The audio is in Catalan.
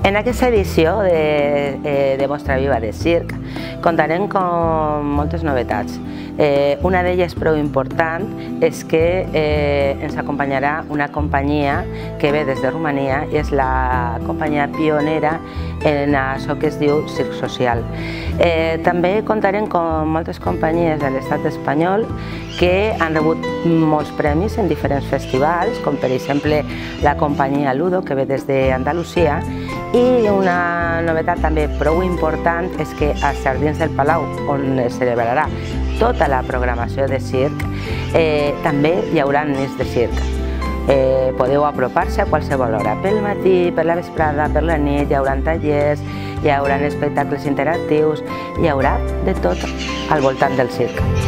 En aquesta edició de Mostra Viva de Circ comptarem amb moltes novetats. Una d'elles prou important és que ens acompanyarà una companyia que ve des de Romania i és la companyia pionera en això que es diu Circ Social. També comptarem amb moltes companyies de l'estat espanyol que han rebut molts premis en diferents festivals, com per exemple la companyia Ludo, que ve des d'Andalusia, i una novetat també prou important és que als Jardins del Palau, on es celebrarà tota la programació de circ, també hi haurà nits de circ. Podeu apropar-se a qualsevol hora, pel matí, per la vesprada, per la nit, hi haurà tallers, hi haurà espectacles interactius, hi haurà de tot al voltant del circ.